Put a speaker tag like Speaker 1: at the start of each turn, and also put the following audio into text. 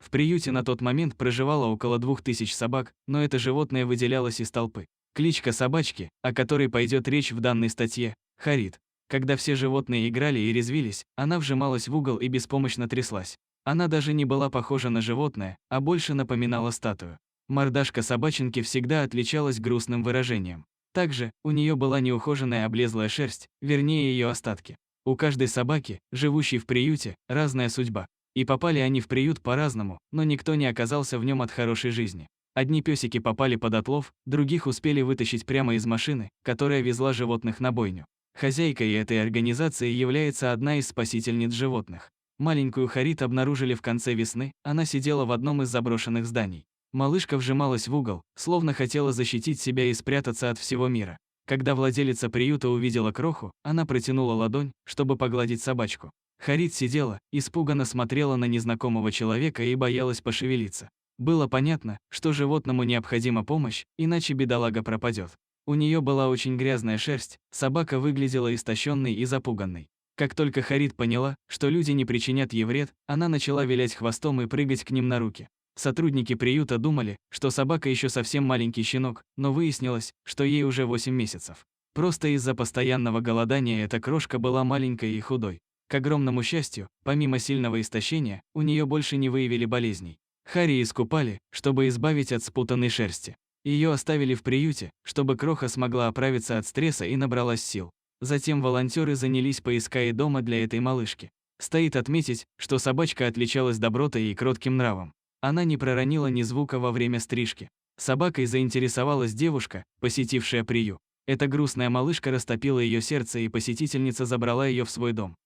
Speaker 1: В приюте на тот момент проживало около 2000 собак, но это животное выделялось из толпы. Кличка собачки, о которой пойдет речь в данной статье, Харит. Когда все животные играли и резвились, она вжималась в угол и беспомощно тряслась. Она даже не была похожа на животное, а больше напоминала статую. Мордашка собачонки всегда отличалась грустным выражением. Также, у нее была неухоженная облезлая шерсть, вернее ее остатки. У каждой собаки, живущей в приюте, разная судьба. И попали они в приют по-разному, но никто не оказался в нем от хорошей жизни. Одни песики попали под отлов, других успели вытащить прямо из машины, которая везла животных на бойню. Хозяйкой этой организации является одна из спасительниц животных. Маленькую Харит обнаружили в конце весны, она сидела в одном из заброшенных зданий. Малышка вжималась в угол, словно хотела защитить себя и спрятаться от всего мира. Когда владелица приюта увидела кроху, она протянула ладонь, чтобы погладить собачку. Харит сидела, испуганно смотрела на незнакомого человека и боялась пошевелиться. Было понятно, что животному необходима помощь, иначе бедолага пропадет. У нее была очень грязная шерсть, собака выглядела истощенной и запуганной. Как только Харит поняла, что люди не причинят ей вред, она начала вилять хвостом и прыгать к ним на руки. Сотрудники приюта думали, что собака еще совсем маленький щенок, но выяснилось, что ей уже 8 месяцев. Просто из-за постоянного голодания эта крошка была маленькой и худой. К огромному счастью, помимо сильного истощения, у нее больше не выявили болезней. Хари искупали, чтобы избавить от спутанной шерсти. Ее оставили в приюте, чтобы кроха смогла оправиться от стресса и набралась сил. Затем волонтеры занялись поиском дома для этой малышки. Стоит отметить, что собачка отличалась добротой и кротким нравом. Она не проронила ни звука во время стрижки. Собакой заинтересовалась девушка, посетившая приют. Эта грустная малышка растопила ее сердце, и посетительница забрала ее в свой дом.